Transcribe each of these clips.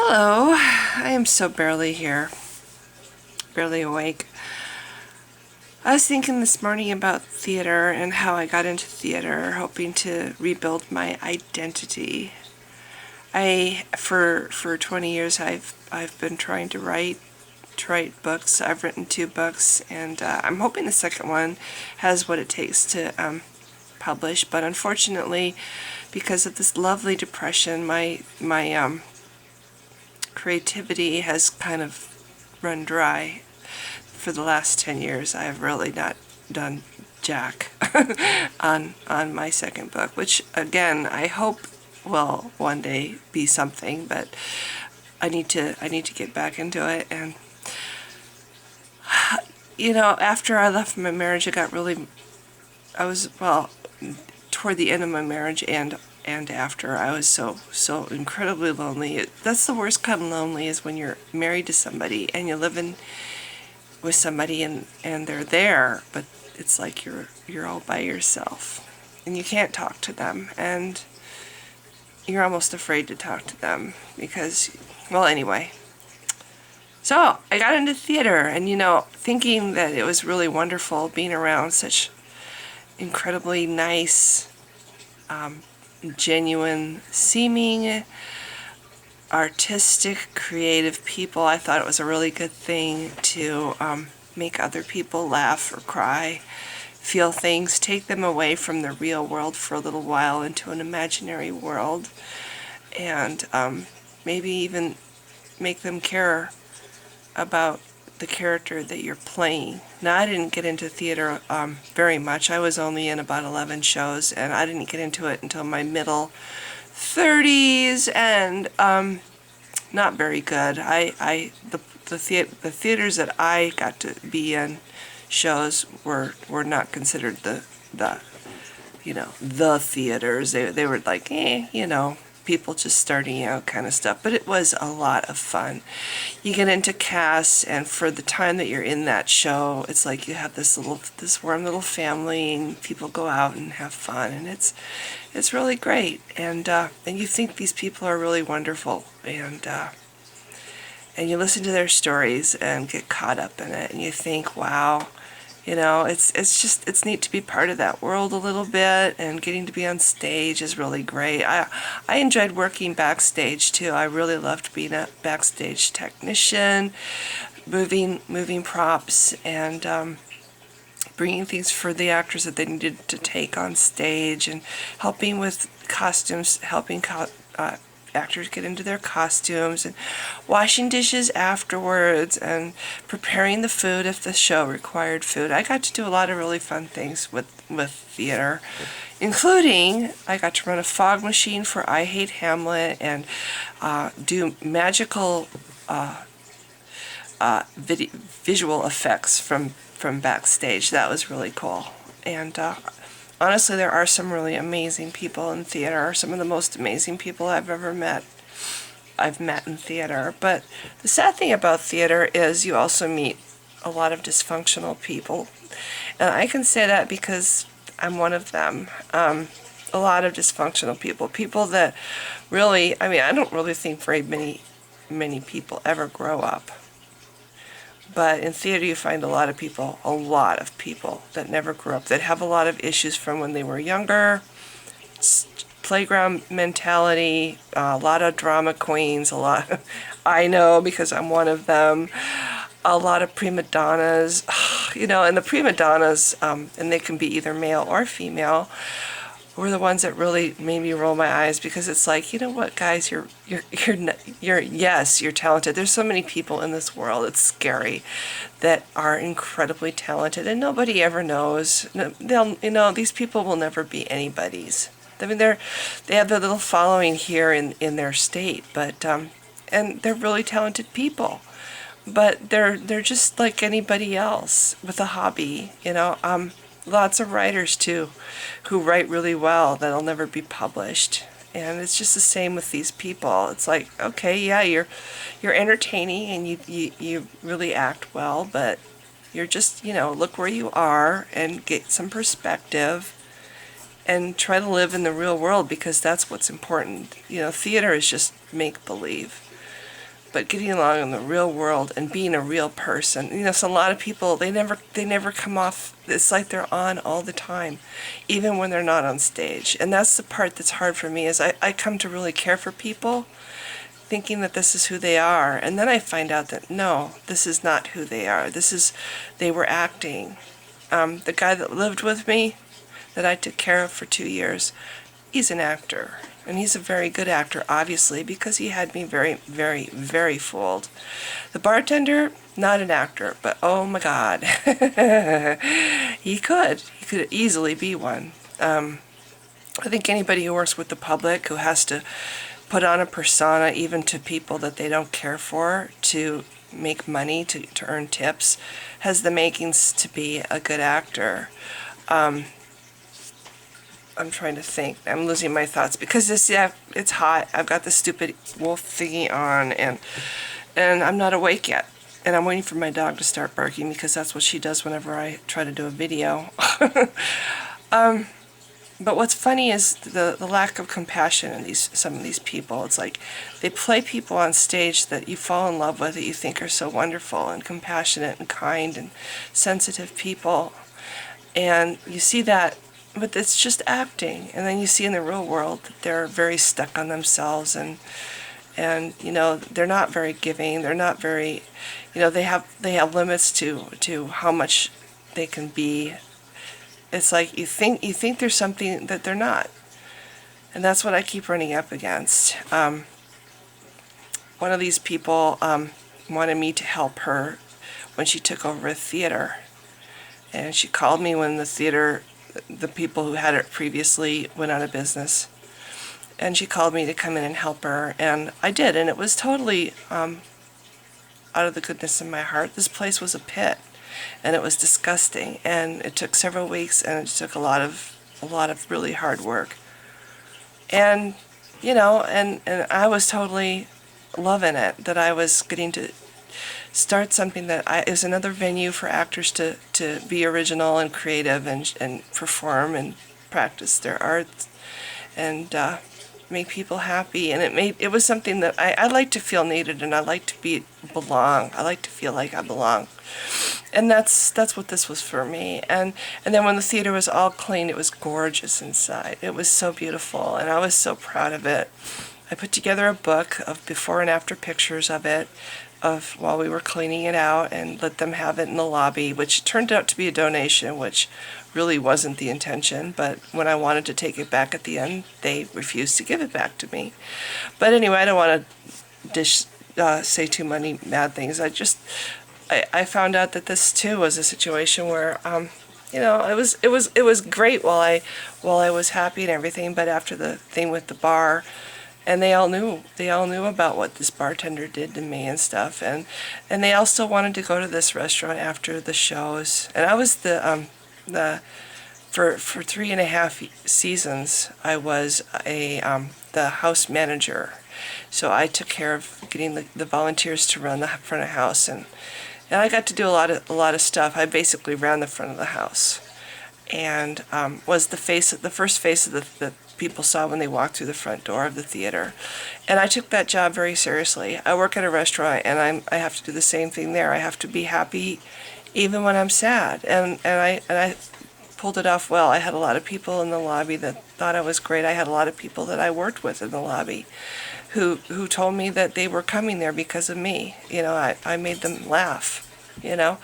Hello, I am so barely here, barely awake. I was thinking this morning about theater and how I got into theater, hoping to rebuild my identity. For 20 years I've been trying to write books. I've written 2 books, and I'm hoping the second one has what it takes to publish. But unfortunately, because of this lovely depression, my creativity has kind of run dry. For the last 10 years, I have really not done jack on my second book, which again I hope will one day be something, but I need to get back into it. And after I left my marriage, I was, well, toward the end of my marriage and after, I was so incredibly lonely. That's the worst kind of lonely, is when you're married to somebody and you're living with somebody and they're there, but it's like you're all by yourself and you can't talk to them, and you're almost afraid to talk to them because, well, anyway. So I got into theater, and thinking that it was really wonderful being around such incredibly nice, genuine seeming, artistic, creative people. I thought it was a really good thing to make other people laugh or cry, feel things, take them away from the real world for a little while into an imaginary world, and maybe even make them care about the character that you're playing. Now, I didn't get into theater very much. I was only in about 11 shows, and I didn't get into it until my middle 30s, and not very good. The theaters that I got to be in, shows, were not considered the theaters. They were like, people just starting out kind of stuff. But it was a lot of fun. You get into casts, and for the time that you're in that show, it's like you have this warm little family, and people go out and have fun, and it's really great. And you think these people are really wonderful, and you listen to their stories and get caught up in it, and you think, wow. It's neat to be part of that world a little bit, and getting to be on stage is really great. I enjoyed working backstage too. I really loved being a backstage technician, moving props, and bringing things for the actors that they needed to take on stage, and helping with costumes, helping actors get into their costumes, and washing dishes afterwards, and preparing the food if the show required food. I got to do a lot of really fun things with theater, including I got to run a fog machine for I Hate Hamlet, and do magical visual effects from backstage. That was really cool. And honestly, there are some really amazing people in theater. Some of the most amazing people I've met in theater. But the sad thing about theater is you also meet a lot of dysfunctional people. And I can say that because I'm one of them. A lot of dysfunctional people. People that really, I don't really think very many people ever grow up. But in theater, you find a lot of people that never grew up, that have a lot of issues from when they were younger, playground mentality, a lot of drama queens, I know because I'm one of them, a lot of prima donnas, and the prima donnas, and they can be either male or female, were the ones that really made me roll my eyes, because it's like, you know what, guys, yes, you're talented. There's so many people in this world, it's scary, that are incredibly talented, and nobody ever knows. These people will never be anybody's. They have their little following here in their state, but and they're really talented people, but they're just like anybody else with a hobby. Lots of writers too, who write really well, that'll never be published. And it's just the same with these people. It's like, okay, yeah, you're entertaining, and you really act well, but you're just, look where you are and get some perspective, and try to live in the real world, because that's what's important. Theater is just make believe. but getting along in the real world and being a real person. You know, so a lot of people, they never come off, it's like they're on all the time, even when they're not on stage. And that's the part that's hard for me, is I come to really care for people, thinking that this is who they are. And then I find out that no, this is not who they are. They were acting. The guy that lived with me, that I took care of for 2 years, he's an actor. And he's a very good actor, obviously, because he had me very, very, very fooled. The bartender, not an actor, but oh my God. He could easily be one. I think anybody who works with the public, who has to put on a persona even to people that they don't care for, to make money, to earn tips, has the makings to be a good actor. I'm trying to think. I'm losing my thoughts because it's hot. I've got the stupid wolf thingy on, and I'm not awake yet. And I'm waiting for my dog to start barking because that's what she does whenever I try to do a video. But what's funny is the lack of compassion in some of these people. It's like they play people on stage that you fall in love with, that you think are so wonderful and compassionate and kind and sensitive people. And you see that, but it's just acting. And then you see in the real world that they're very stuck on themselves, and you know, they're not very giving. They're not very, you know, they have limits to how much they can be. It's like you think there's something that they're not. And that's what I keep running up against. One of these people wanted me to help her when she took over a theater. And she called me when the people who had it previously went out of business. And she called me to come in and help her. And I did. And it was totally out of the goodness of my heart. This place was a pit. And it was disgusting. And it took several weeks, and it took a lot of really hard work. And, you know, and I was totally loving it, that I was getting to start something that is another venue for actors to be original and creative and perform and practice their arts and make people happy. And it was something that I like to feel needed, and I like to belong. I like to feel like I belong. And that's what this was for me. And then when the theater was all clean, it was gorgeous inside. It was so beautiful, and I was so proud of it. I put together a book of before and after pictures of it, of while we were cleaning it out, and let them have it in the lobby, which turned out to be a donation, which really wasn't the intention. But when I wanted to take it back at the end, they refused to give it back to me. But anyway, I don't want to say too many mad things. I found out that this too was a situation where, you know, it was great while I was happy and everything. But after the thing with the bar, and they all knew about what this bartender did to me and stuff, and they all still wanted to go to this restaurant after the shows. And I was for 3.5 seasons, I was the house manager. So I took care of getting the volunteers to run the front of house, and I got to do a lot of stuff. I basically ran the front of the house, and was the first face of the people saw when they walked through the front door of the theater. And I took that job very seriously. I work at a restaurant, and I have to do the same thing there. I have to be happy even when I'm sad. And I pulled it off well. I had a lot of people in the lobby that thought I was great. I had a lot of people that I worked with in the lobby who told me that they were coming there because of me. You know, I made them laugh, you know.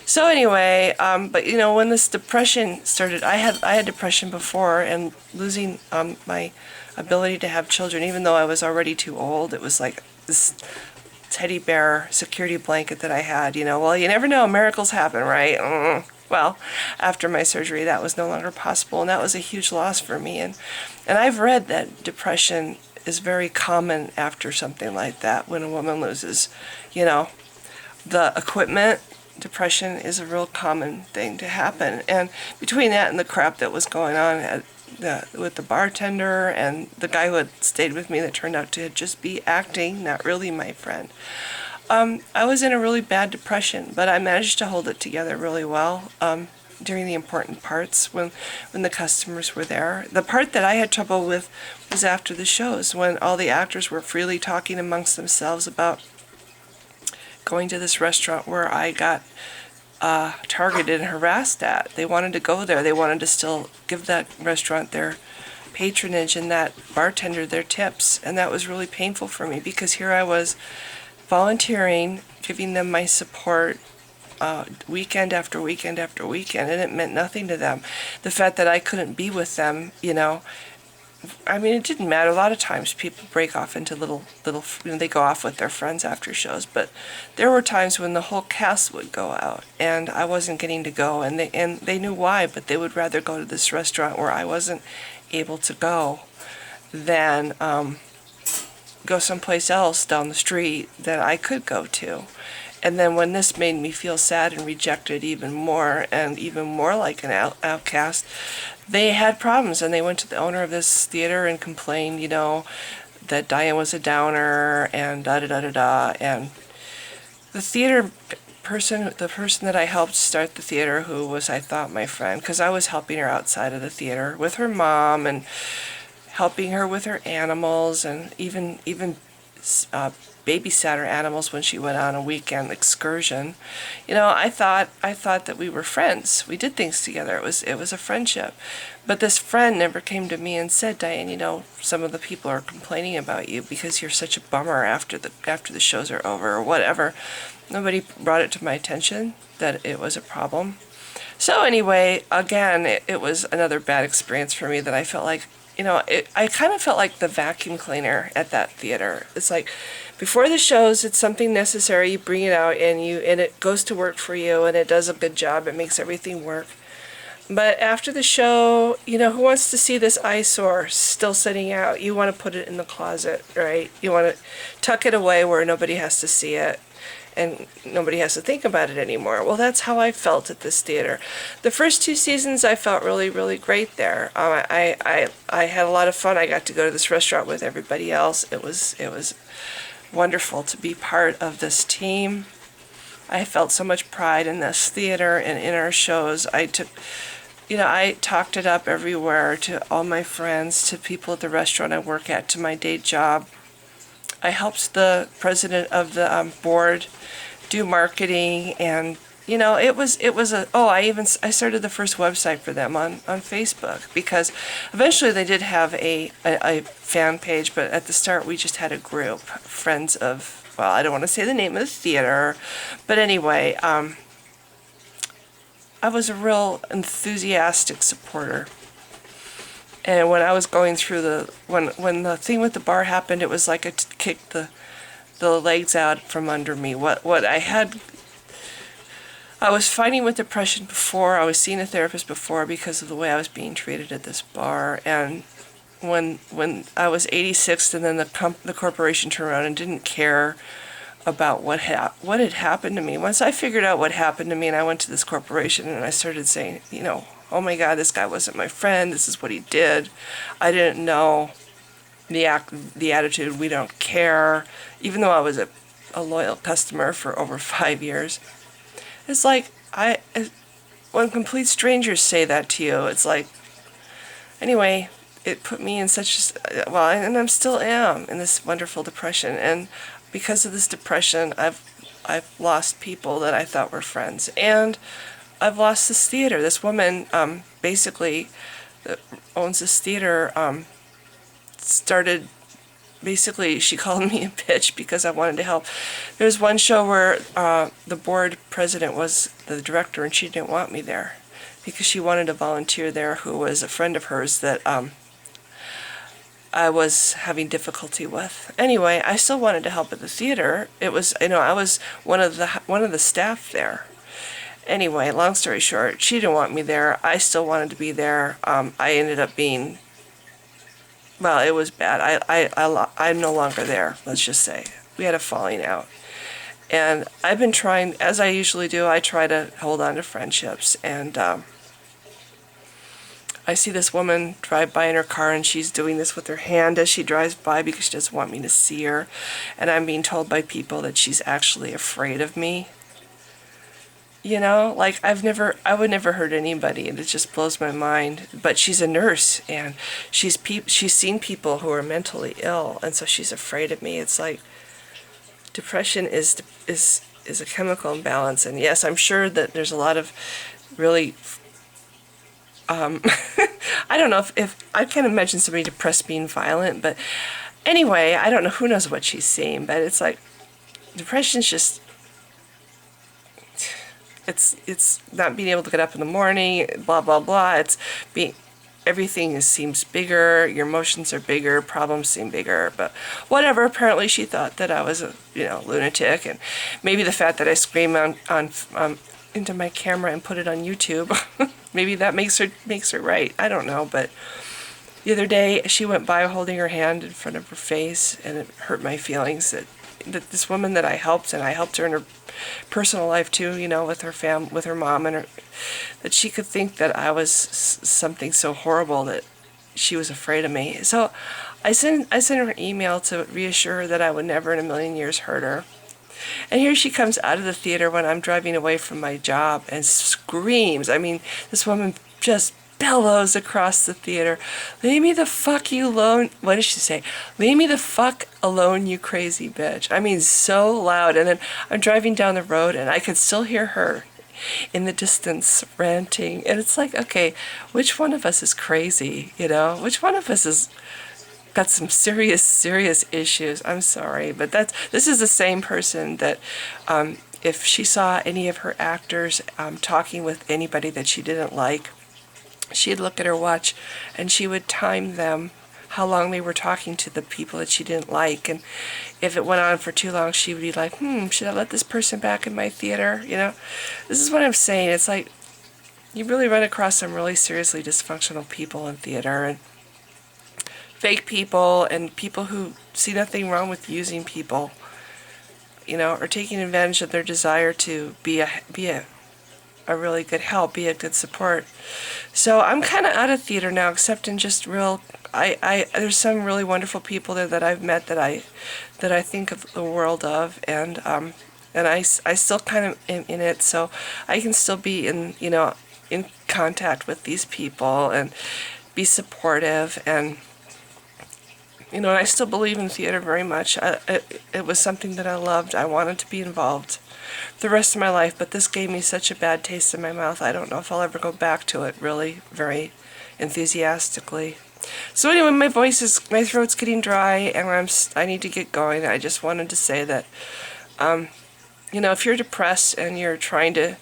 So anyway, but you know, when this depression started, I had depression before, and losing my ability to have children, even though I was already too old, it was like this teddy bear security blanket that I had, you know. Well, you never know, miracles happen, right? Well, after my surgery, that was no longer possible, and that was a huge loss for me. And I've read that depression is very common after something like that, when a woman loses, you know, the equipment. Depression is a real common thing to happen. And between that and the crap that was going on with the bartender and the guy who had stayed with me that turned out to just be acting, not really my friend, I was in a really bad depression, but I managed to hold it together really well during the important parts when the customers were there. The part that I had trouble with was after the shows, when all the actors were freely talking amongst themselves about going to this restaurant where I got targeted and harassed at. They wanted to go there. They wanted to still give that restaurant their patronage and that bartender their tips. And that was really painful for me because here I was volunteering, giving them my support weekend after weekend after weekend, and it meant nothing to them. The fact that I couldn't be with them, I mean, it didn't matter. A lot of times people break off into little, they go off with their friends after shows, but there were times when the whole cast would go out and I wasn't getting to go, and they knew why, but they would rather go to this restaurant where I wasn't able to go than go someplace else down the street that I could go to. And then when this made me feel sad and rejected even more, and even more like an outcast, they had problems, and they went to the owner of this theater and complained, that Diane was a downer, and da-da-da-da-da. And the theater person, the person that I helped start the theater, who was, I thought, my friend, because I was helping her outside of the theater with her mom and helping her with her animals, and even babysat her animals when she went on a weekend excursion. I thought that we were friends. We did things together. It was a friendship. But this friend never came to me and said, Diane, some of the people are complaining about you because you're such a bummer after the shows are over or whatever. Nobody brought it to my attention that it was a problem. So anyway, again, it was another bad experience for me that I felt like, I kind of felt like the vacuum cleaner at that theater. It's like, before the shows, it's something necessary. You bring it out and it goes to work for you, and it does a good job. It makes everything work. But after the show, who wants to see this eyesore still sitting out? You want to put it in the closet, right? You want to tuck it away where nobody has to see it, and nobody has to think about it anymore. Well, that's how I felt at this theater. The first 2 seasons, I felt really, really great there. I had a lot of fun. I got to go to this restaurant with everybody else. It was wonderful to be part of this team. I felt so much pride in this theater and in our shows. I talked it up everywhere to all my friends, to people at the restaurant I work at, to my day job. I helped the president of the board do marketing, and I started the first website for them on Facebook, because eventually they did have a fan page, but at the start we just had a group, friends of, well, I don't want to say the name of the theater, but anyway, I was a real enthusiastic supporter. And when I was going through when the thing with the bar happened, it was like it kicked the legs out from under me. I was fighting with depression before. I was seeing a therapist before because of the way I was being treated at this bar. And when I was 86th, and then the corporation turned around and didn't care about what had happened to me. Once I figured out what happened to me, and I went to this corporation and I started saying, oh my God, this guy wasn't my friend. This is what he did. I didn't know the attitude. We don't care. Even though I was a loyal customer for over 5 years. It's like, when complete strangers say that to you, it's like, anyway, it put me in and I still am in this wonderful depression. And because of this depression, I've lost people that I thought were friends. And I've lost this theater. This woman, basically, that owns this theater, she called me a bitch because I wanted to help. There's one show where the board president was the director, and she didn't want me there because she wanted a volunteer there who was a friend of hers that I was having difficulty with. Anyway, I still wanted to help at the theater. It was, I was one of the staff there. Anyway, long story short, she didn't want me there. I still wanted to be there. I ended up being, well, it was bad. I'm no longer there, let's just say. We had a falling out. And I've been trying, as I usually do, I try to hold on to friendships. And I see this woman drive by in her car, and she's doing this with her hand as she drives by because she doesn't want me to see her. And I'm being told by people that she's actually afraid of me. Like I would never hurt anybody, and it just blows my mind. But she's a nurse, and she's seen people who are mentally ill, and so she's afraid of me. It's like depression is is a chemical imbalance. And yes, I'm sure that there's a lot of really I don't know if I can't imagine somebody depressed being violent, but anyway, I don't know, who knows what she's seeing, but it's like depression's just it's not being able to get up in the morning, blah blah blah. It's being everything seems bigger, your emotions are bigger, problems seem bigger, but whatever. Apparently she thought that I was a lunatic, and maybe the fact that I scream on into my camera and put it on YouTube, maybe that makes her right. I don't know, but the other day she went by holding her hand in front of her face, and it hurt my feelings that this woman that I helped, and I helped her in her personal life too, with her with her mom, and that she could think that I was something so horrible that she was afraid of me. So I sent her an email to reassure her that I would never in a million years hurt her. And here she comes out of the theater when I'm driving away from my job and screams. I mean, this woman just bellows across the theater, "Leave me the fuck you alone." What did she say? "Leave me the fuck alone, you crazy bitch." I mean, so loud. And then I'm driving down the road and I could still hear her in the distance ranting. And it's like, okay, which one of us is crazy? Which one of us is got some serious issues? I'm sorry, but this is the same person that if she saw any of her actors talking with anybody that she didn't like, she'd look at her watch and she would time them how long they were talking to the people that she didn't like. And if it went on for too long, she would be like, should I let this person back in my theater? This is what I'm saying. It's like you really run across some really seriously dysfunctional people in theater, and fake people, and people who see nothing wrong with using people, or taking advantage of their desire to be a really good help, be a good support. So I'm kind of out of theater now, except in just there's some really wonderful people there that I've met that I think of the world of, and I still kind of am in it, so I can still be in contact with these people and be supportive, and I still believe in theater very much. It was something that I loved. I wanted to be involved the rest of my life, but this gave me such a bad taste in my mouth. I don't know if I'll ever go back to it really very enthusiastically. So anyway, my throat's getting dry, and I need to get going. I just wanted to say that, if you're depressed and you're trying to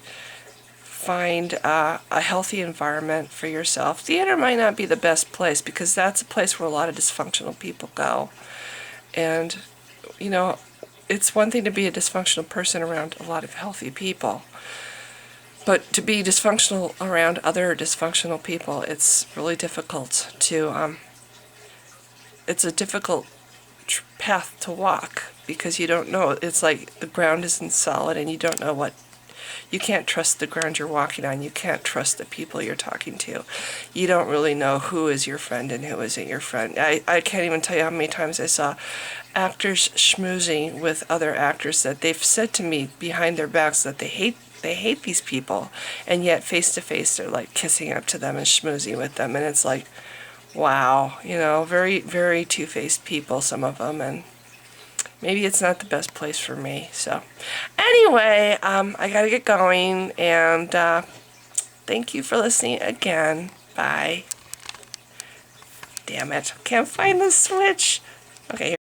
find a healthy environment for yourself, theater might not be the best place, because that's a place where a lot of dysfunctional people go. And, it's one thing to be a dysfunctional person around a lot of healthy people, but to be dysfunctional around other dysfunctional people, it's really difficult to, it's a difficult path to walk, because you don't know. It's like the ground isn't solid, and you don't know you can't trust the ground you're walking on. You can't trust the people you're talking to. You don't really know who is your friend and who isn't your friend. I can't even tell you how many times I saw actors schmoozing with other actors that they've said to me behind their backs that they hate these people, and yet face to face they're like kissing up to them and schmoozing with them. And it's like, wow, very, very two-faced people, some of them, and maybe it's not the best place for me. So anyway, I gotta get going, and thank you for listening again. Bye. Damn it, can't find the switch. Okay.